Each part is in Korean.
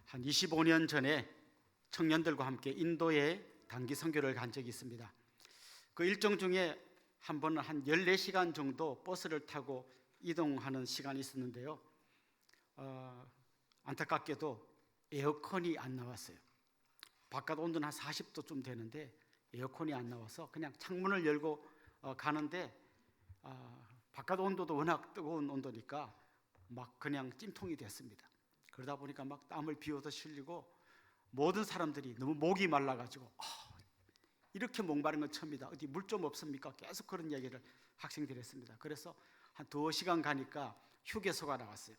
한 25년 전에 청년들과 함께 인도에 단기 선교를 간 적이 있습니다. 그 일정 중에 한 번은 한 14시간 정도 버스를 타고 이동하는 시간이 있었는데요. 안타깝게도 에어컨이 안 나왔어요. 바깥 온도는 한 40도쯤 되는데 에어컨이 안 나와서 그냥 창문을 열고 가는데 바깥 온도도 워낙 뜨거운 온도니까 막 그냥 찜통이 됐습니다. 그러다 보니까 막 땀을 비워서 흘리고 모든 사람들이 너무 목이 말라가지고 이렇게 목마른 건 처음이다. 어디 물 좀 없습니까? 계속 그런 얘기를 학생들이 했습니다. 그래서 한 2시간 가니까 휴게소가 나왔어요.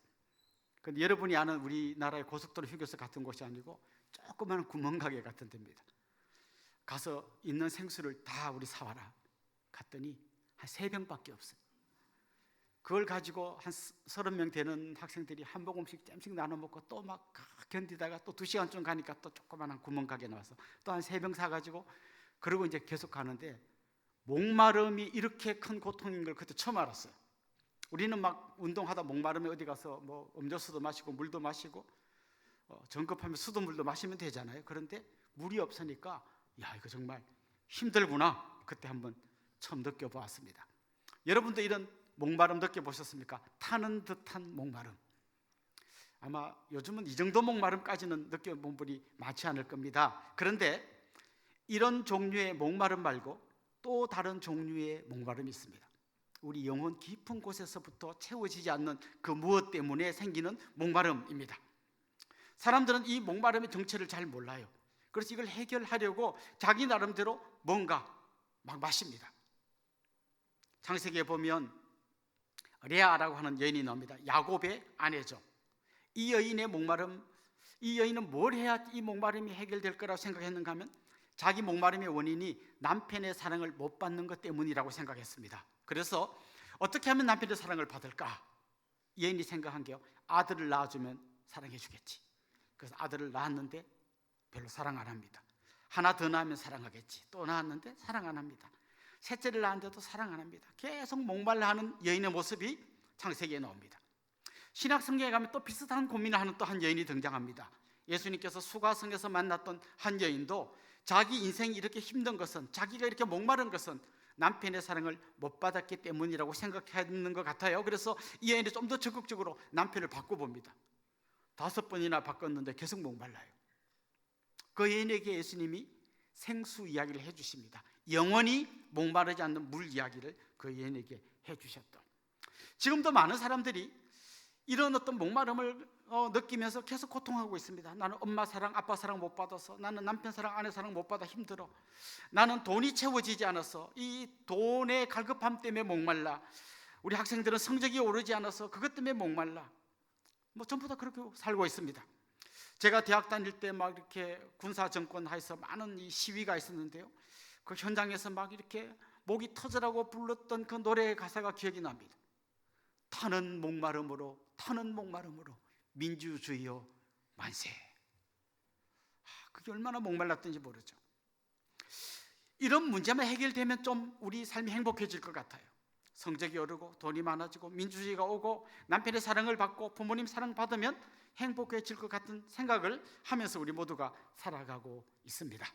근데 여러분이 아는 우리나라의 고속도로 휴게소 같은 곳이 아니고 조그마한 구멍가게 같은 데입니다. 가서 있는 생수를 다 우리 사와라. 갔더니 한 3병밖에 없어요. 그걸 가지고 한 30명 되는 학생들이 한 모금씩 잼씩 나눠 먹고 또 막 견디다가 또 2시간쯤 가니까 또 조그마한 구멍가게 나와서 또 한 3병 사가지고 그러고 이제 계속 가는데 목마름이 이렇게 큰 고통인 걸 그때 처음 알았어요. 우리는 막 운동하다 목마르면 어디 가서 뭐 음료수도 마시고 물도 마시고 정급하면 수돗물도 마시면 되잖아요. 그런데 물이 없으니까 야, 이거 정말 힘들구나. 그때 한번 처음 느껴보았습니다. 여러분도 이런 목마름 느껴보셨습니까? 타는 듯한 목마름. 아마 요즘은 이 정도 목마름까지는 느껴본 분이 많지 않을 겁니다. 그런데 이런 종류의 목마름 말고 또 다른 종류의 목마름이 있습니다. 우리 영혼 깊은 곳에서부터 채워지지 않는 그 무엇 때문에 생기는 목마름입니다. 사람들은 이 목마름의 정체를 잘 몰라요. 그래서 이걸 해결하려고 자기 나름대로 뭔가 막 마십니다. 창세기에 보면 레아라고 하는 여인이 나옵니다. 야곱의 아내죠. 이 여인의 목마름, 이 여인은 뭘 해야 이 목마름이 해결될 거라고 생각했는가 하면 자기 목마름의 원인이 남편의 사랑을 못 받는 것 때문이라고 생각했습니다. 그래서 어떻게 하면 남편의 사랑을 받을까? 이 여인이 생각한 게요, 아들을 낳아주면 사랑해 주겠지. 그래서 아들을 낳았는데 별로 사랑 안 합니다. 하나 더 낳으면 사랑하겠지. 또 낳았는데 사랑 안 합니다. 셋째를 낳았는데도 사랑 안 합니다. 계속 목말라 하는 여인의 모습이 창세기에 나옵니다. 신약 성경에 가면 또 비슷한 고민을 하는 또 한 여인이 등장합니다. 예수님께서 수가성에서 만났던 한 여인도 자기 인생이 이렇게 힘든 것은, 자기가 이렇게 목마른 것은 남편의 사랑을 못 받았기 때문이라고 생각하는 것 같아요. 그래서 이 여인이 좀 더 적극적으로 남편을 바꿔봅니다. 5번이나 바꿨는데 계속 목말라요. 그 여인에게 예수님이 생수 이야기를 해주십니다. 영원히 목마르지 않는 물 이야기를 그 여인에게 해주셨던. 지금도 많은 사람들이 이런 어떤 목마름을 느끼면서 계속 고통하고 있습니다. 나는 엄마 사랑, 아빠 사랑 못 받아서, 나는 남편 사랑, 아내 사랑 못 받아 힘들어, 나는 돈이 채워지지 않아서, 이 돈의 갈급함 때문에 목말라, 우리 학생들은 성적이 오르지 않아서 그것 때문에 목말라, 뭐 전부 다 그렇게 살고 있습니다. 제가 대학 다닐 때 막 이렇게 군사 정권 하에서 많은 이 시위가 있었는데요, 그 현장에서 막 이렇게 목이 터져라고 불렀던 그 노래의 가사가 기억이 납니다. 타는 목마름으로, 타는 목마름으로 민주주의여 만세. 그게 얼마나 목말랐던지 모르죠. 이런 문제만 해결되면 좀 우리 삶이 행복해질 것 같아요. 성적이 오르고 돈이 많아지고 민주주의가 오고 남편의 사랑을 받고 부모님 사랑 받으면 행복해질 것 같은 생각을 하면서 우리 모두가 살아가고 있습니다.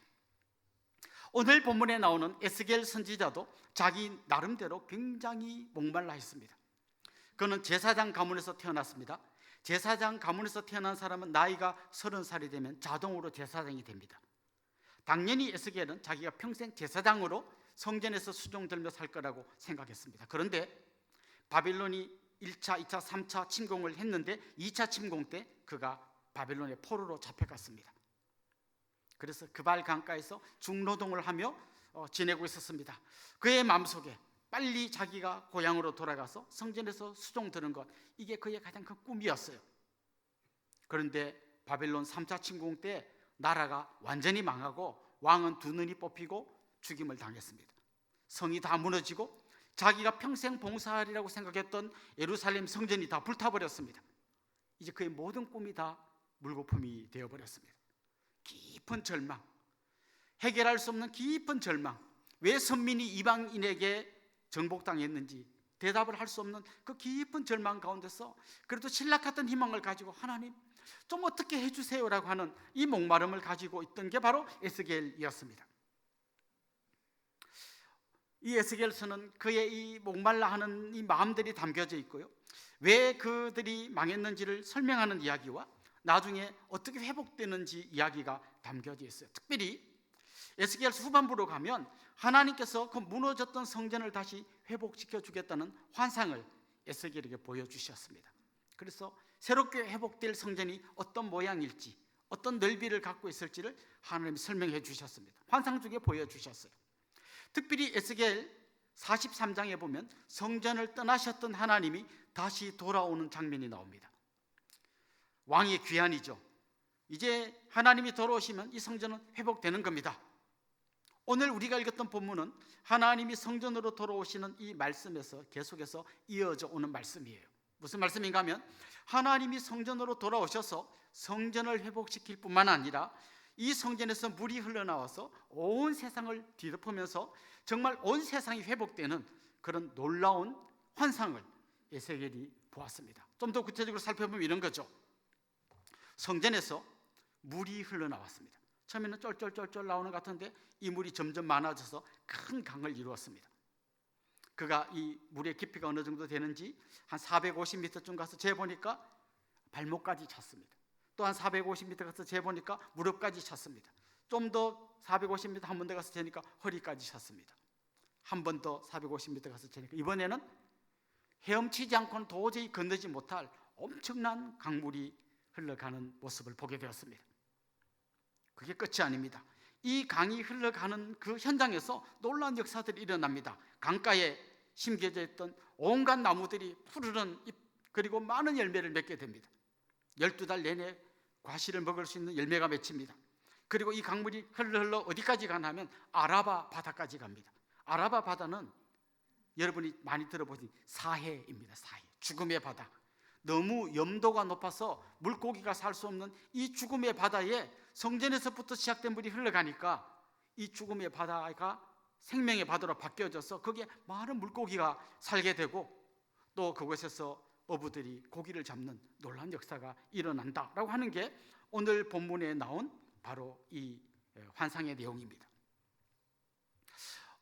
오늘 본문에 나오는 에스겔 선지자도 자기 나름대로 굉장히 목말라 했습니다. 그는 제사장 가문에서 태어났습니다. 제사장 가문에서 태어난 사람은 나이가 30살이 되면 자동으로 제사장이 됩니다. 당연히 에스겔은 자기가 평생 제사장으로 성전에서 수종 들며 살 거라고 생각했습니다. 그런데 바빌론이 1차, 2차, 3차 침공을 했는데 2차 침공 때 그가 바빌론의 포로로 잡혀갔습니다. 그래서 그발 강가에서 중노동을 하며 지내고 있었습니다. 그의 마음속에 빨리 자기가 고향으로 돌아가서 성전에서 수종 드는 것, 이게 그의 가장 큰 꿈이었어요. 그런데 바벨론 3차 침공 때 나라가 완전히 망하고 왕은 2눈이 뽑히고 죽임을 당했습니다. 성이 다 무너지고 자기가 평생 봉사하리라고 생각했던 예루살렘 성전이 다 불타버렸습니다. 이제 그의 모든 꿈이 다 물거품이 되어버렸습니다. 깊은 절망, 해결할 수 없는 깊은 절망. 왜 선민이 이방인에게 정복당했는지 대답을 할 수 없는 그 깊은 절망 가운데서 그래도 신락했던 희망을 가지고 하나님 좀 어떻게 해주세요라고 하는 이 목마름을 가지고 있던 게 바로 에스겔이었습니다. 이 에스겔서는 그의 이 목말라 하는 이 마음들이 담겨져 있고요, 왜 그들이 망했는지를 설명하는 이야기와 나중에 어떻게 회복되는지 이야기가 담겨져 있어요. 특별히 에스겔서 후반부로 가면 하나님께서 그 무너졌던 성전을 다시 회복시켜 주겠다는 환상을 에스겔에게 보여주셨습니다. 그래서 새롭게 회복될 성전이 어떤 모양일지, 어떤 넓이를 갖고 있을지를 하나님이 설명해 주셨습니다. 환상 중에 보여주셨어요. 특별히 에스겔 43장에 보면 성전을 떠나셨던 하나님이 다시 돌아오는 장면이 나옵니다. 왕의 귀환이죠. 이제 하나님이 돌아오시면 이 성전은 회복되는 겁니다. 오늘 우리가 읽었던 본문은 하나님이 성전으로 돌아오시는 이 말씀에서 계속해서 이어져 오는 말씀이에요. 무슨 말씀인가 하면 하나님이 성전으로 돌아오셔서 성전을 회복시킬 뿐만 아니라 이 성전에서 물이 흘러나와서 온 세상을 뒤덮으면서 정말 온 세상이 회복되는 그런 놀라운 환상을 에스겔이 보았습니다. 좀 더 구체적으로 살펴보면 이런 거죠. 성전에서 물이 흘러나왔습니다. 처음에는 쫄쫄쫄쫄 나오는 것 같은데 이 물이 점점 많아져서 큰 강을 이루었습니다. 그가 이 물의 깊이가 어느 정도 되는지 한 450m쯤 가서 재보니까 발목까지 찼습니다. 또 한 450m 가서 재보니까 무릎까지 찼습니다. 좀 더 450m 한 번 더 가서 재니까 허리까지 찼습니다. 한 번 더 450m 가서 재니까 이번에는 헤엄치지 않고는 도저히 건너지 못할 엄청난 강물이 흘러가는 모습을 보게 되었습니다. 그게 끝이 아닙니다. 이 강이 흘러가는 그 현장에서 놀라운 역사들이 일어납니다. 강가에 심겨져 있던 온갖 나무들이 푸르른 잎 그리고 많은 열매를 맺게 됩니다. 12달 내내 과실을 먹을 수 있는 열매가 맺힙니다. 그리고 이 강물이 흘러 어디까지 가냐면 아라바 바다까지 갑니다. 아라바 바다는 여러분이 많이 들어보신 사해입니다. 사해, 죽음의 바다. 너무 염도가 높아서 물고기가 살 수 없는 이 죽음의 바다에 성전에서부터 시작된 물이 흘러가니까 이 죽음의 바다가 생명의 바다로 바뀌어져서 거기에 많은 물고기가 살게 되고 또 그곳에서 어부들이 고기를 잡는 놀라운 역사가 일어난다라고 하는 게 오늘 본문에 나온 바로 이 환상의 내용입니다.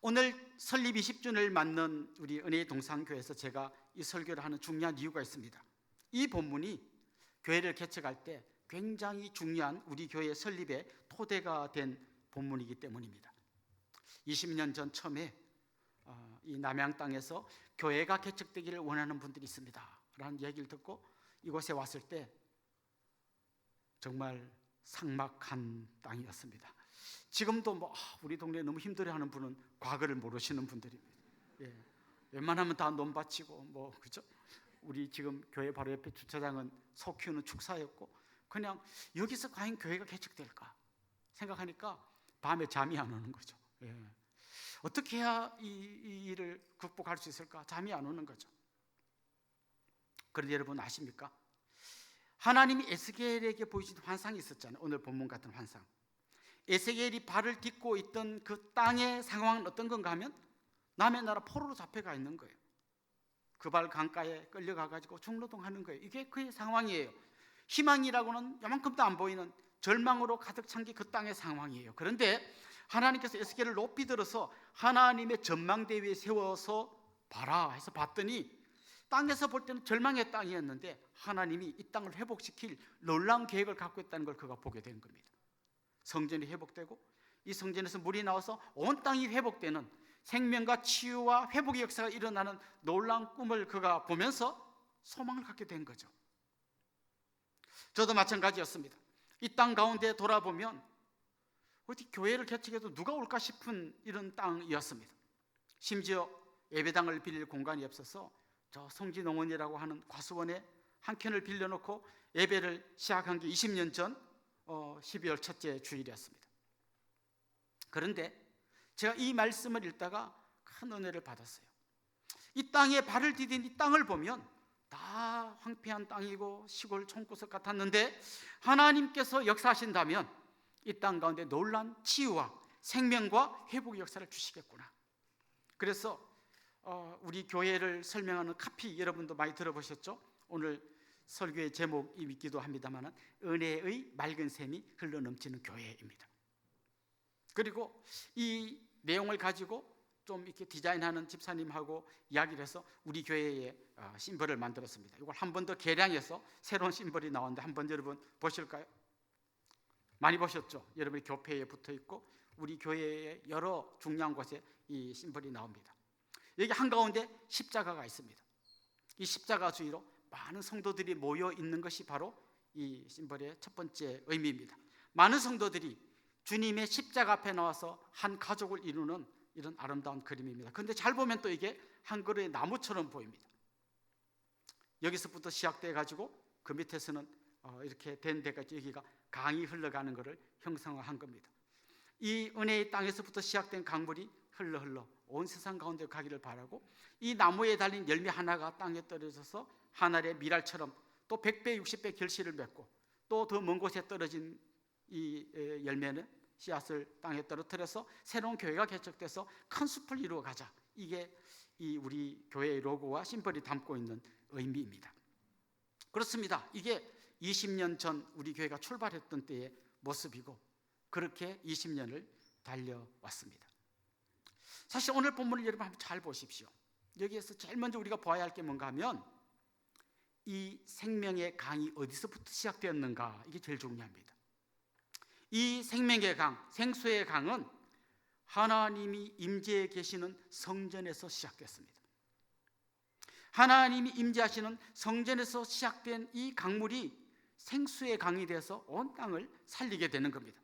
오늘 설립 20주년을 맞는 우리 은혜의 동산교회에서 제가 이 설교를 하는 중요한 이유가 있습니다. 이 본문이 교회를 개척할 때 굉장히 중요한 우리 교회 설립의 토대가 된 본문이기 때문입니다. 20년 전 처음에 이 남양 땅에서 교회가 개척되기를 원하는 분들이 있습니다 라는 얘기를 듣고 이곳에 왔을 때 정말 삭막한 땅이었습니다. 지금도 우리 동네에 너무 힘들어하는 분은 과거를 모르시는 분들입니다. 예, 웬만하면 다 논밭이고 그죠? 우리 지금 교회 바로 옆에 주차장은 소 키우는 축사였고 그냥 여기서 과연 교회가 개척될까 생각하니까 밤에 잠이 안 오는 거죠. 예. 어떻게 해야 이 일을 극복할 수 있을까? 잠이 안 오는 거죠. 그런데 여러분 아십니까? 하나님이 에스겔에게 보여준 환상이 있었잖아요. 오늘 본문 같은 환상. 에스겔이 발을 딛고 있던 그 땅의 상황은 어떤 건가 하면 남의 나라 포로로 잡혀가 있는 거예요. 그 발 강가에 끌려가가지고 중노동하는 거예요. 이게 그의 상황이에요. 희망이라고는 요만큼도 안 보이는 절망으로 가득 찬 게 그 땅의 상황이에요. 그런데 하나님께서 에스겔을 높이 들어서 하나님의 전망대 위에 세워서 봐라 해서 봤더니 땅에서 볼 때는 절망의 땅이었는데 하나님이 이 땅을 회복시킬 놀라운 계획을 갖고 있다는 걸 그가 보게 된 겁니다. 성전이 회복되고 이 성전에서 물이 나와서 온 땅이 회복되는 생명과 치유와 회복의 역사가 일어나는 놀라운 꿈을 그가 보면서 소망을 갖게 된 거죠. 저도 마찬가지였습니다. 이 땅 가운데 돌아보면 어디 교회를 개척해도 누가 올까 싶은 이런 땅이었습니다. 심지어 예배당을 빌릴 공간이 없어서 저 성지농원이라고 하는 과수원에 한 켠을 빌려놓고 예배를 시작한 게 20년 전 12월 첫째 주일이었습니다. 그런데 제가 이 말씀을 읽다가 큰 은혜를 받았어요. 이 땅에 발을 디딘 이 땅을 보면 다 황폐한 땅이고 시골 총구석 같았는데 하나님께서 역사하신다면 이 땅 가운데 놀란 치유와 생명과 회복의 역사를 주시겠구나. 그래서 우리 교회를 설명하는 카피 여러분도 많이 들어보셨죠? 오늘 설교의 제목이기도 합니다만 은혜의 맑은 샘이 흘러넘치는 교회입니다. 그리고 이 내용을 가지고 좀 이렇게 디자인하는 집사님하고 이야기를 해서 우리 교회에 심벌을 만들었습니다. 이걸 한 번 더 개량해서 새로운 심벌이 나왔는데 한번 여러분 보실까요? 많이 보셨죠? 여러분의 교패에 붙어 있고 우리 교회의 여러 중요한 곳에 이 심벌이 나옵니다. 여기 한가운데 십자가가 있습니다. 이 십자가 주위로 많은 성도들이 모여 있는 것이 바로 이 심벌의 첫 번째 의미입니다. 많은 성도들이 주님의 십자가 앞에 나와서 한 가족을 이루는 이런 아름다운 그림입니다. 그런데 잘 보면 또 이게 한 그루의 나무처럼 보입니다. 여기서부터 시작돼 가지고 그 밑에서는 이렇게 된 데까지 여기가 강이 흘러가는 것을 형상화한 겁니다. 이 은혜의 땅에서부터 시작된 강물이 흘러 온 세상 가운데 가기를 바라고 이 나무에 달린 열매 하나가 땅에 떨어져서 하늘의 미랄처럼 또 100배 60배 결실을 맺고 또 더 먼 곳에 떨어진 이 열매는 씨앗을 땅에 떨어뜨려서 새로운 교회가 개척돼서 큰 숲을 이루어가자. 이게 이 우리 교회의 로고와 심벌이 담고 있는 의미입니다. 그렇습니다. 이게 20년 전 우리 교회가 출발했던 때의 모습이고 그렇게 20년을 달려왔습니다. 사실 오늘 본문을 여러분 한번 잘 보십시오. 여기에서 제일 먼저 우리가 봐야 할 게 뭔가 하면 이 생명의 강이 어디서부터 시작되었는가, 이게 제일 중요합니다. 이 생명의 강, 생수의 강은 하나님이 임재해 계시는 성전에서 시작됐습니다. 하나님이 임재하시는 성전에서 시작된 이 강물이 생수의 강이 돼서 온 땅을 살리게 되는 겁니다.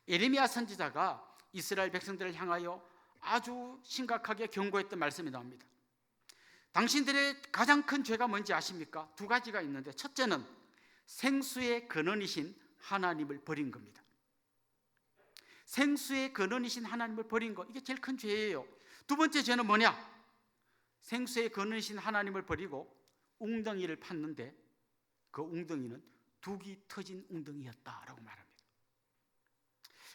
예레미야 선지자가 이스라엘 백성들을 향하여 아주 심각하게 경고했던 말씀이 나옵니다. 당신들의 가장 큰 죄가 뭔지 아십니까? 두 가지가 있는데 첫째는 생수의 근원이신 하나님을 버린 겁니다. 생수의 근원이신 하나님을 버린 것, 이게 제일 큰 죄예요. 두 번째 죄는 뭐냐? 생수의 근원이신 하나님을 버리고 웅덩이를 팠는데 그 웅덩이는 둑이 터진 웅덩이였다라고 말합니다.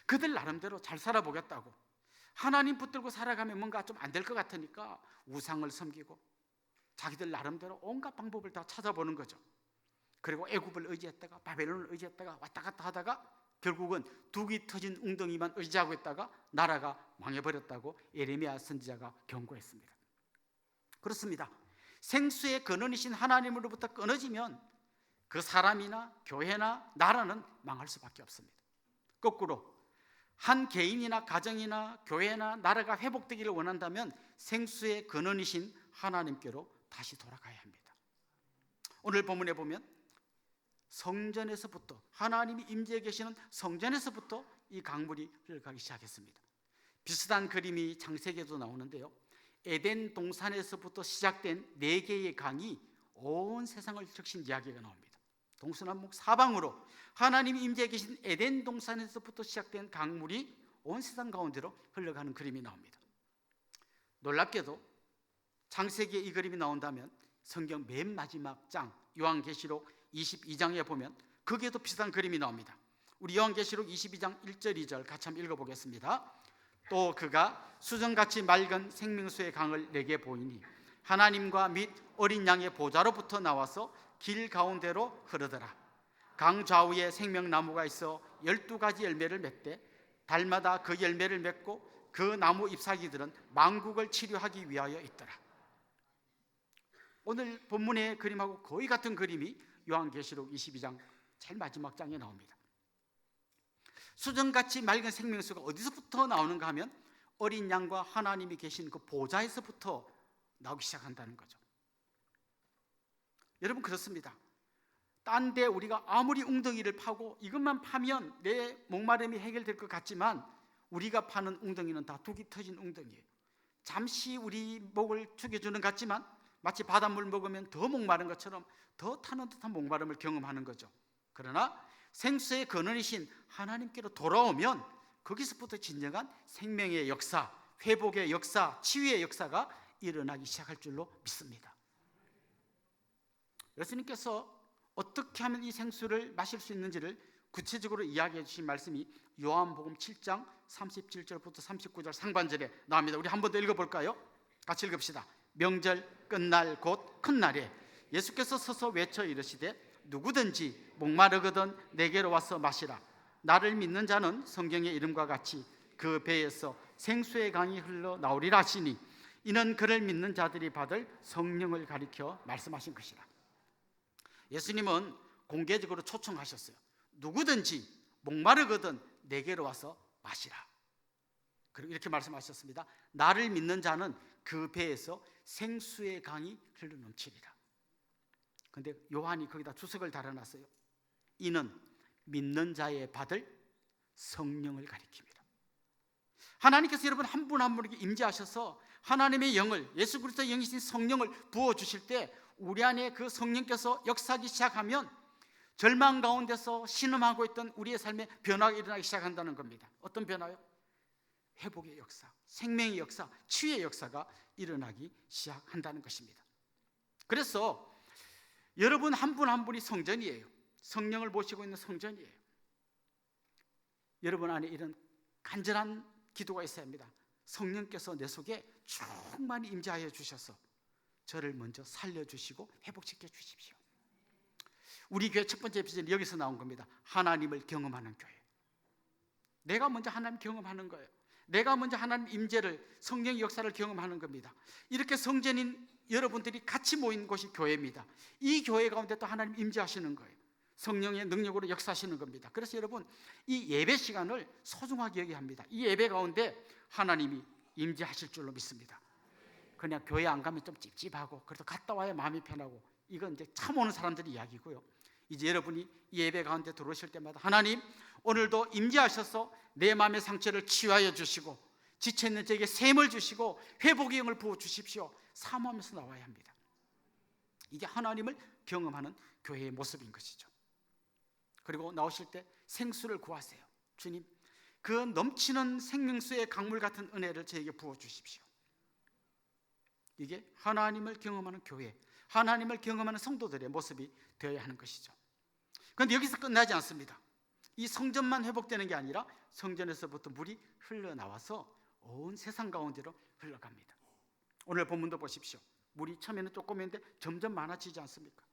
그들 나름대로 잘 살아보겠다고 하나님 붙들고 살아가면 뭔가 좀 안 될 것 같으니까 우상을 섬기고 자기들 나름대로 온갖 방법을 다 찾아보는 거죠. 그리고 애굽을 의지했다가 바벨론을 의지했다가 왔다 갔다 하다가 결국은 둑이 터진 웅덩이만 의지하고 있다가 나라가 망해버렸다고 예레미야 선지자가 경고했습니다. 그렇습니다. 생수의 근원이신 하나님으로부터 끊어지면 그 사람이나 교회나 나라는 망할 수밖에 없습니다. 거꾸로 한 개인이나 가정이나 교회나 나라가 회복되기를 원한다면 생수의 근원이신 하나님께로 다시 돌아가야 합니다. 오늘 본문에 보면 성전에서부터, 하나님이 임재해 계시는 성전에서부터 이 강물이 흘러가기 시작했습니다. 비슷한 그림이 창세기에도 나오는데요, 에덴 동산에서부터 시작된 4개의 강이 온 세상을 적신 이야기가 나옵니다. 동서남북 사방으로 하나님이 임재해 계신 에덴 동산에서부터 시작된 강물이 온 세상 가운데로 흘러가는 그림이 나옵니다. 놀랍게도 창세기에 이 그림이 나온다면 성경 맨 마지막 장 요한계시록 22장에 보면 거기에도 비슷한 그림이 나옵니다. 우리 요한계시록 22장 1절 2절 같이 한번 읽어보겠습니다. 또 그가 수정같이 맑은 생명수의 강을 내게 보이니 하나님과 및 어린 양의 보좌로부터 나와서 길 가운데로 흐르더라. 강 좌우에 생명나무가 있어 12가지 열매를 맺되 달마다 그 열매를 맺고 그 나무 잎사귀들은 만국을 치료하기 위하여 있더라. 오늘 본문의 그림하고 거의 같은 그림이 요한계시록 22장 제일 마지막 장에 나옵니다. 수정같이 맑은 생명수가 어디서부터 나오는가 하면 어린 양과 하나님이 계신 그 보좌에서부터 나오기 시작한다는 거죠. 여러분 그렇습니다. 딴 데 우리가 아무리 웅덩이를 파고 이것만 파면 내 목마름이 해결될 것 같지만 우리가 파는 웅덩이는 다 둑이 터진 웅덩이에요. 잠시 우리 목을 죽여주는 것 같지만 마치 바닷물 먹으면 더 목마른 것처럼 더 타는 듯한 목마름을 경험하는 거죠. 그러나 생수의 근원이신 하나님께로 돌아오면 거기서부터 진정한 생명의 역사, 회복의 역사, 치유의 역사가 일어나기 시작할 줄로 믿습니다. 예수님께서 어떻게 하면 이 생수를 마실 수 있는지를 구체적으로 이야기해 주신 말씀이 요한복음 7장 37절부터 39절 상반절에 나옵니다. 우리 한 번 더 읽어볼까요? 같이 읽읍시다. 명절 끝날 곧 큰 날에 예수께서 서서 외쳐 이르시되 누구든지 목마르거든 내게로 와서 마시라. 나를 믿는 자는 성경의 이름과 같이 그 배에서 생수의 강이 흘러 나오리라 하시니 이는 그를 믿는 자들이 받을 성령을 가리켜 말씀하신 것이라. 예수님은 공개적으로 초청하셨어요. 누구든지 목마르거든 내게로 와서 마시라. 그리고 이렇게 말씀하셨습니다. 나를 믿는 자는 그 배에서 생수의 강이 흘러 넘치리라. 근데 요한이 거기다 주석을 달아놨어요. 이는 믿는 자의 받을 성령을 가리킵니다. 하나님께서 여러분 한 분 한 분에게 임재하셔서 하나님의 영을, 예수 그리스도의 영이신 성령을 부어주실 때 우리 안에 그 성령께서 역사하기 시작하면 절망 가운데서 신음하고 있던 우리의 삶에 변화가 일어나기 시작한다는 겁니다. 어떤 변화요? 회복의 역사, 생명의 역사, 치유의 역사가 일어나기 시작한다는 것입니다. 그래서 여러분 한 분 한 분이 성전이에요. 성령을 모시고 있는 성전이에요. 여러분 안에 이런 간절한 기도가 있어야 합니다. 성령께서 내 속에 충만히 임재하여 주셔서 저를 먼저 살려주시고 회복시켜 주십시오. 우리 교회 첫 번째 비전이 여기서 나온 겁니다. 하나님을 경험하는 교회. 내가 먼저 하나님 경험하는 거예요. 내가 먼저 하나님 임재를, 성령의 역사를 경험하는 겁니다. 이렇게 성전인 여러분들이 같이 모인 곳이 교회입니다. 이 교회 가운데 또 하나님 임재하시는 거예요. 성령의 능력으로 역사하시는 겁니다. 그래서 여러분 이 예배 시간을 소중하게 여겨야 합니다. 이 예배 가운데 하나님이 임재하실 줄로 믿습니다. 그냥 교회 안 가면 좀 찝찝하고 그래도 갔다 와야 마음이 편하고 이건 이제 참 오는 사람들의 이야기고요. 이제 여러분이 이 예배 가운데 들어오실 때마다 하나님 오늘도 임재하셔서 내 마음의 상처를 치유하여 주시고 지쳐있는 저에게 샘을 주시고 회복의 영을 부어주십시오. 사모하면서 나와야 합니다. 이게 하나님을 경험하는 교회의 모습인 것이죠. 그리고 나오실 때 생수를 구하세요. 주님, 그 넘치는 생명수의 강물 같은 은혜를 저에게 부어주십시오. 이게 하나님을 경험하는 교회, 하나님을 경험하는 성도들의 모습이 되어야 하는 것이죠. 그런데 여기서 끝나지 않습니다. 이 성전만 회복되는 게 아니라 성전에서부터 물이 흘러나와서 온 세상 가운데로 흘러갑니다. 오늘 본문도 보십시오. 물이 처음에는 조금인데 점점 많아지지 않습니까?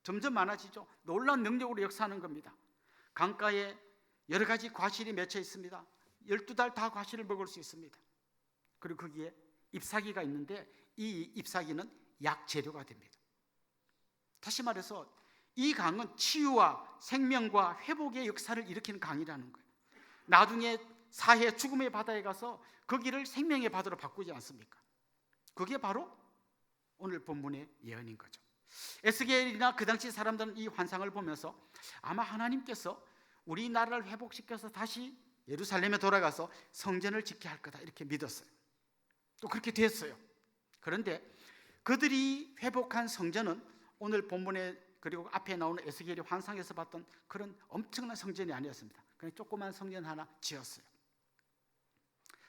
점점 많아지죠. 놀라운 능력으로 역사하는 겁니다. 강가에 여러 가지 과실이 맺혀 있습니다. 12달 다 과실을 먹을 수 있습니다. 그리고 거기에 잎사귀가 있는데 이 잎사귀는 약재료가 됩니다. 다시 말해서 이 강은 치유와 생명과 회복의 역사를 일으키는 강이라는 거예요. 나중에 사해 죽음의 바다에 가서 거기를 생명의 바다로 바꾸지 않습니까? 그게 바로 오늘 본문의 예언인 거죠. 에스겔이나 그 당시 사람들은 이 환상을 보면서 아마 하나님께서 우리나라를 회복시켜서 다시 예루살렘에 돌아가서 성전을 짓게 할 거다 이렇게 믿었어요. 또 그렇게 됐어요. 그런데 그들이 회복한 성전은 오늘 본문에 그리고 앞에 나오는 에스겔이 환상에서 봤던 그런 엄청난 성전이 아니었습니다. 그냥 조그만 성전 하나 지었어요.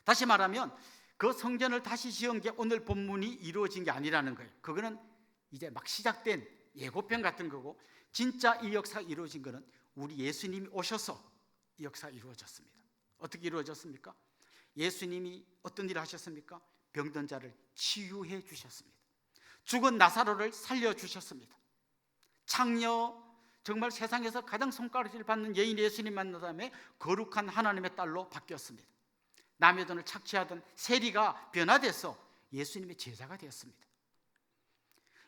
다시 말하면 그 성전을 다시 지은 게 오늘 본문이 이루어진 게 아니라는 거예요. 그거는 이제 막 시작된 예고편 같은 거고 진짜 이 역사가 이루어진 거는 우리 예수님이 오셔서 이 역사가 이루어졌습니다. 어떻게 이루어졌습니까? 예수님이 어떤 일을 하셨습니까? 병든 자를 치유해 주셨습니다. 죽은 나사로를 살려주셨습니다. 창녀, 정말 세상에서 가장 손가락질 받는 여인 예수님 만난 다음에 거룩한 하나님의 딸로 바뀌었습니다. 남의 돈을 착취하던 세리가 변화돼서 예수님의 제자가 되었습니다.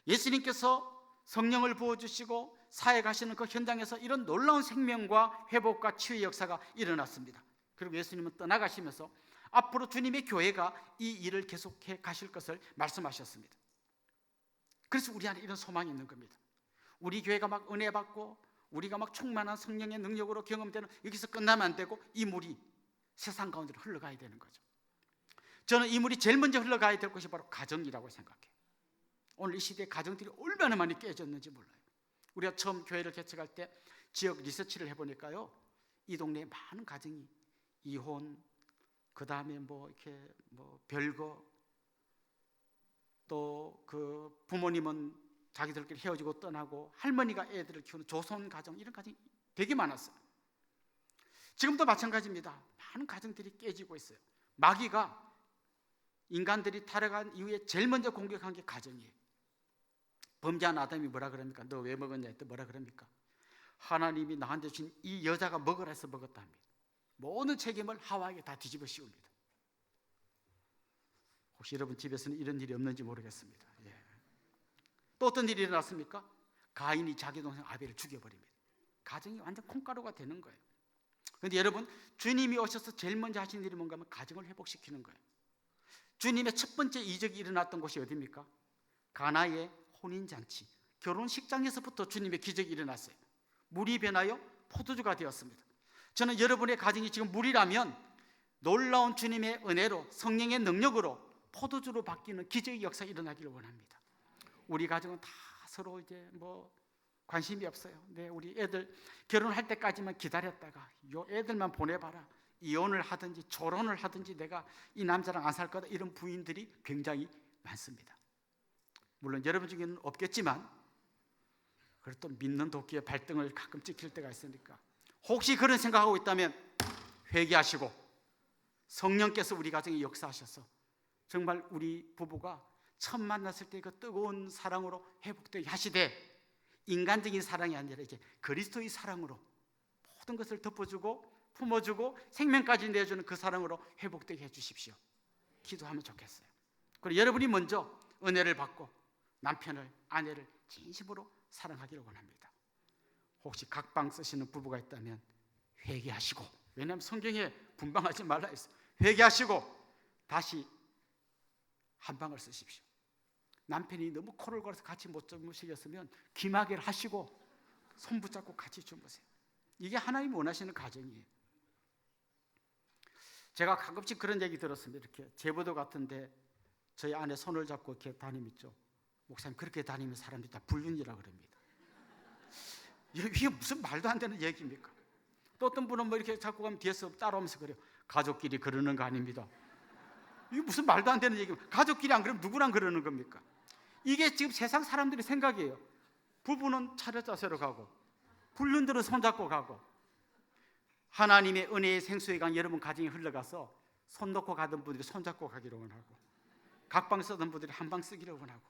예수님께서 성령을 부어주시고 사회 가시는 그 현장에서 이런 놀라운 생명과 회복과 치유의 역사가 일어났습니다. 그리고 예수님은 떠나가시면서 앞으로 주님의 교회가 이 일을 계속해 가실 것을 말씀하셨습니다. 그래서 우리 안에 이런 소망이 있는 겁니다. 우리 교회가 막 은혜 받고 우리가 막 충만한 성령의 능력으로 경험되는 여기서 끝나면 안 되고 이 물이 세상 가운데로 흘러가야 되는 거죠. 저는 이 물이 제일 먼저 흘러가야 될 것이 바로 가정이라고 생각해요. 오늘 이 시대에 가정들이 얼마나 많이 깨졌는지 몰라요. 우리가 처음 교회를 개척할 때 지역 리서치를 해보니까요, 이 동네에 많은 가정이 이혼, 그 다음에 이렇게 별거, 또 그 부모님은 자기들끼리 헤어지고 떠나고 할머니가 애들을 키우는 조선 가정, 이런 가정이 되게 많았어요. 지금도 마찬가지입니다. 많은 가정들이 깨지고 있어요. 마귀가 인간들이 타락한 이후에 제일 먼저 공격한 게 가정이에요. 범죄한 아담이 뭐라 그럽니까? 너 왜 먹었냐 했더니 뭐라 그럽니까? 하나님이 나한테 준 이 여자가 먹으라 해서 먹었다 합니다. 모든 책임을 하와에게 다 뒤집어 씌웁니다. 혹시 여러분 집에서는 이런 일이 없는지 모르겠습니다. 예. 또 어떤 일이 일어났습니까? 가인이 자기 동생 아벨을 죽여버립니다. 가정이 완전 콩가루가 되는 거예요. 그런데 여러분, 주님이 오셔서 제일 먼저 하신 일이 뭔가 하면 가정을 회복시키는 거예요. 주님의 첫 번째 이적이 일어났던 곳이 어디입니까? 가나의 혼인잔치, 결혼식장에서부터 주님의 기적이 일어났어요. 물이 변하여 포도주가 되었습니다. 저는 여러분의 가정이 지금 물이라면 놀라운 주님의 은혜로, 성령의 능력으로 포도주로 바뀌는 기적의 역사가 일어나기를 원합니다. 우리 가정은 다 서로 이제 관심이 없어요. 네, 우리 애들 결혼할 때까지만 기다렸다가 요 애들만 보내봐라, 이혼을 하든지 결혼을 하든지 내가 이 남자랑 안 살 거다, 이런 부인들이 굉장히 많습니다. 물론 여러분 중에는 없겠지만 그래도 믿는 도끼에 발등을 가끔 찍힐 때가 있으니까 혹시 그런 생각하고 있다면 회개하시고 성령께서 우리 가정에 역사하셔서 정말 우리 부부가 처음 만났을 때 그 뜨거운 사랑으로 회복되게 하시되, 인간적인 사랑이 아니라 이제 그리스도의 사랑으로 모든 것을 덮어주고 품어주고 생명까지 내주는 그 사랑으로 회복되게 해주십시오. 기도하면 좋겠어요. 그리고 여러분이 먼저 은혜를 받고 남편을, 아내를 진심으로 사랑하기를 원합니다. 혹시 각방 쓰시는 부부가 있다면 회개하시고, 왜냐하면 성경에 분방하지 말라 했어요. 회개하시고 다시 한 방을 쓰십시오. 남편이 너무 코를 걸어서 같이 못 주무시겠으면 귀마개를 하시고 손 붙잡고 같이 주무세요. 이게 하나님이 원하시는 가정이에요. 제가 가끔씩 그런 얘기 들었습니다. 이렇게 제보도 같은데 저희 아내 손을 잡고 이렇게 다니죠. 목사님, 그렇게 다니면 사람들이 다 불륜이라 그럽니다. 이게 무슨 말도 안 되는 얘기입니까? 또 어떤 분은 이렇게 잡고 가면 뒤에서 따라오면서 그래요. 가족끼리 그러는 거 아닙니다. 이게 무슨 말도 안 되는 얘기입니까? 가족끼리 안 그러면 누구랑 그러는 겁니까? 이게 지금 세상 사람들의 생각이에요. 부부는 차렷자세로 가고 불륜들은 손잡고 가고. 하나님의 은혜의 생수의 강 여러분 가정에 흘러가서 손 놓고 가던 분들이 손잡고 가기를 원하고, 각방 쓰던 분들이 한방 쓰기를 원하고,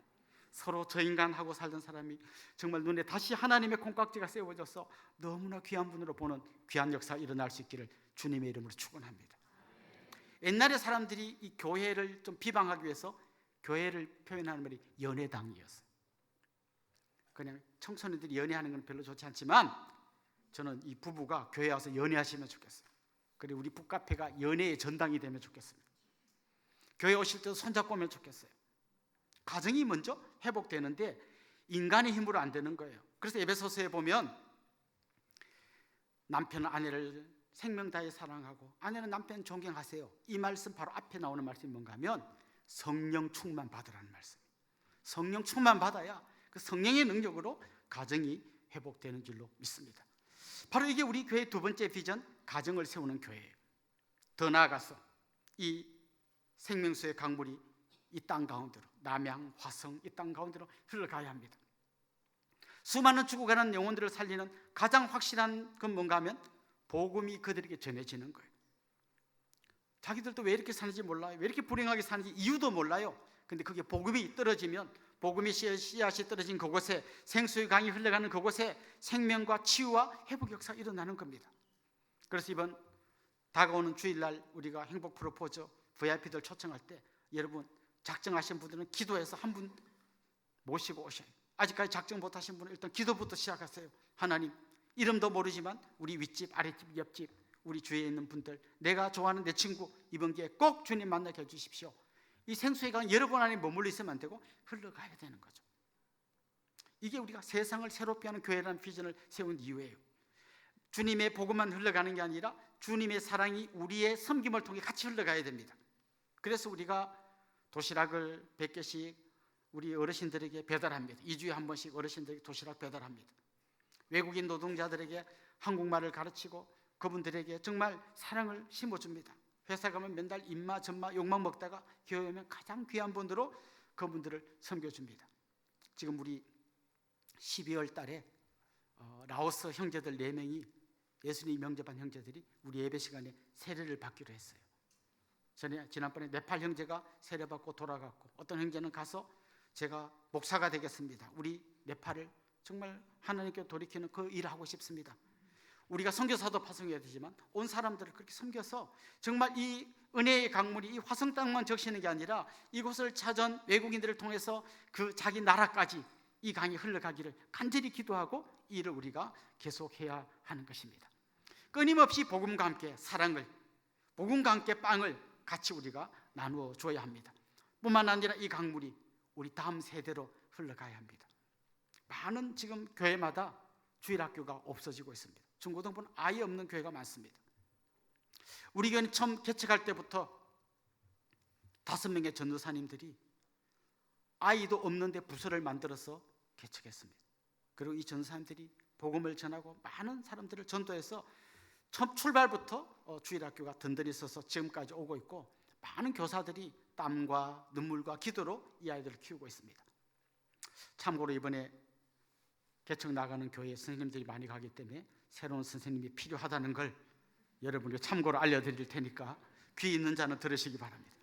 서로 저 인간하고 살던 사람이 정말 눈에 다시 하나님의 콩깍지가 세워져서 너무나 귀한 분으로 보는 귀한 역사가 일어날 수 있기를 주님의 이름으로 축원합니다. 옛날에 사람들이 이 교회를 좀 비방하기 위해서 교회를 표현하는 말이 연애당이었어요. 그냥 청소년들이 연애하는 건 별로 좋지 않지만 저는 이 부부가 교회에 와서 연애하시면 좋겠어요. 그리고 우리 북카페가 연애의 전당이 되면 좋겠습니다. 교회 오실 때도 손잡고 오면 좋겠어요. 가정이 먼저 회복되는데 인간의 힘으로 안 되는 거예요. 그래서 에베소서에 보면 남편은 아내를 생명 다해 사랑하고 아내는 남편 존경하세요. 이 말씀 바로 앞에 나오는 말씀이 뭔가 하면 성령 충만 받으라는 말씀. 성령 충만 받아야 그 성령의 능력으로 가정이 회복되는 줄로 믿습니다. 바로 이게 우리 교회의 두 번째 비전, 가정을 세우는 교회예요. 더 나아가서 이 생명수의 강물이 이 땅 가운데로, 남양, 화성 이 땅 가운데로 흘러가야 합니다. 수많은 죽어가는 영혼들을 살리는 가장 확실한 건 뭔가 하면 복음이 그들에게 전해지는 거예요. 자기들도 왜 이렇게 사는지 몰라요. 왜 이렇게 불행하게 사는지 이유도 몰라요. 근데 그게 복음이 떨어지면, 복음의 씨앗이 떨어진 그곳에, 생수의 강이 흘러가는 그곳에 생명과 치유와 회복 역사가 일어나는 겁니다. 그래서 이번 다가오는 주일날 우리가 행복 프로포즈 VIP들 초청할 때 여러분 작정하신 분들은 기도해서 한 분 모시고 오셔요. 아직까지 작정 못하신 분은 일단 기도부터 시작하세요. 하나님, 이름도 모르지만 우리 윗집, 아랫집, 옆집, 우리 주위에 있는 분들, 내가 좋아하는 내 친구 이번 기회에 꼭 주님 만나게 해주십시오. 이 생수의 강은 여러분 안에 머물러 있으면 안 되고 흘러가야 되는 거죠. 이게 우리가 세상을 새롭게 하는 교회라는 비전을 세운 이유예요. 주님의 복음만 흘러가는 게 아니라 주님의 사랑이 우리의 섬김을 통해 같이 흘러가야 됩니다. 그래서 우리가 도시락을 100개씩 우리 어르신들에게 배달합니다. 2주에 한 번씩 어르신들에게 도시락 배달합니다. 외국인 노동자들에게 한국말을 가르치고 그분들에게 정말 사랑을 심어줍니다. 회사 가면 맨날 입마 전마 욕만 먹다가 교회 오면 가장 귀한 분으로 그분들을 섬겨줍니다. 지금 우리 12월 달에 라오스 형제들 4명이 예수님 명접한 형제들이 우리 예배 시간에 세례를 받기로 했어요. 지난번에 네팔 형제가 세례받고 돌아갔고, 어떤 형제는 가서 제가 목사가 되겠습니다, 우리 네팔을 정말 하나님께 돌이키는 그 일을 하고 싶습니다. 우리가 선교사도 파송해야 되지만 온 사람들을 그렇게 섬겨서 정말 이 은혜의 강물이 이 화성 땅만 적시는 게 아니라 이곳을 찾은 외국인들을 통해서 그 자기 나라까지 이 강이 흘러가기를 간절히 기도하고 이 일을 우리가 계속해야 하는 것입니다. 끊임없이 복음과 함께 사랑을, 복음과 함께 빵을 같이 우리가 나누어 줘야 합니다. 뿐만 아니라 이 강물이 우리 다음 세대로 흘러가야 합니다. 많은 지금 교회마다 주일학교가 없어지고 있습니다. 중고등부는 아예 없는 교회가 많습니다. 우리 교회는 처음 개척할 때부터 5명의 전도사님들이 아이도 없는데 부서를 만들어서 개척했습니다. 그리고 이 전도사님들이 복음을 전하고 많은 사람들을 전도해서 처음 출발부터 주일학교가 든든히 있어서 지금까지 오고 있고, 많은 교사들이 땀과 눈물과 기도로 이 아이들을 키우고 있습니다. 참고로 이번에 개척 나가는 교회에 선생님들이 많이 가기 때문에 새로운 선생님이 필요하다는 걸 여러분께 참고로 알려드릴 테니까 귀 있는 자는 들으시기 바랍니다.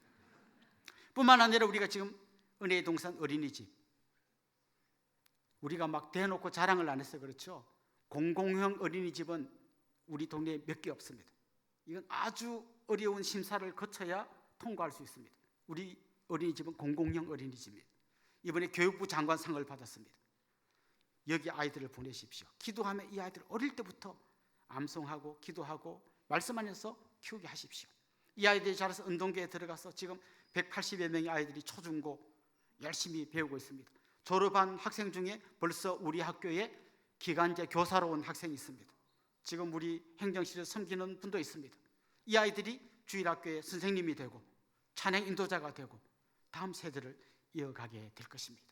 뿐만 아니라 우리가 지금 은혜의 동산 어린이집, 우리가 막 대놓고 자랑을 안 해서 그렇죠, 공공형 어린이집은 우리 동네에 몇 개 없습니다. 이건 아주 어려운 심사를 거쳐야 통과할 수 있습니다. 우리 어린이집은 공공형 어린이집입니다. 이번에 교육부 장관상을 받았습니다. 여기 아이들을 보내십시오. 기도하면 이 아이들 어릴 때부터 암송하고 기도하고 말씀 안에서 키우게 하십시오. 이 아이들이 자라서 운동계에 들어가서 지금 180여 명의 아이들이 초중고 열심히 배우고 있습니다. 졸업한 학생 중에 벌써 우리 학교에 기간제 교사로 온 학생이 있습니다. 지금 우리 행정실에 섬기는 분도 있습니다. 이 아이들이 주일학교의 선생님이 되고 찬양 인도자가 되고 다음 세대를 이어가게 될 것입니다.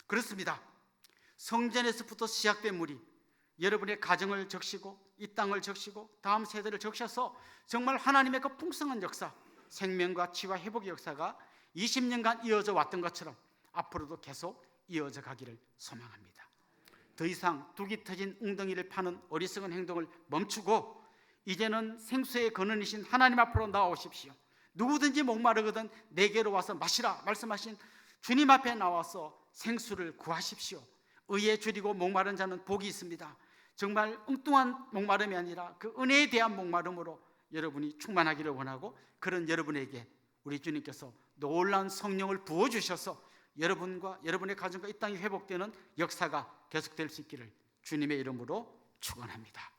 그렇습니다. 성전에서부터 시작된 물이 여러분의 가정을 적시고 이 땅을 적시고 다음 세대를 적셔서 정말 하나님의 그 풍성한 역사, 생명과 치유와 회복의 역사가 20년간 이어져 왔던 것처럼 앞으로도 계속 이어져 가기를 소망합니다. 더 이상 둑이 터진 웅덩이를 파는 어리석은 행동을 멈추고 이제는 생수의 근원이신 하나님 앞으로 나오십시오. 누구든지 목마르거든 내게로 와서 마시라 말씀하신 주님 앞에 나와서 생수를 구하십시오. 의에 줄이고 목마른 자는 복이 있습니다. 정말 엉뚱한 목마름이 아니라 그 은혜에 대한 목마름으로 여러분이 충만하기를 원하고, 그런 여러분에게 우리 주님께서 놀라운 성령을 부어주셔서 여러분과 여러분의 가정과 이 땅이 회복되는 역사가 계속될 수 있기를 주님의 이름으로 축원합니다.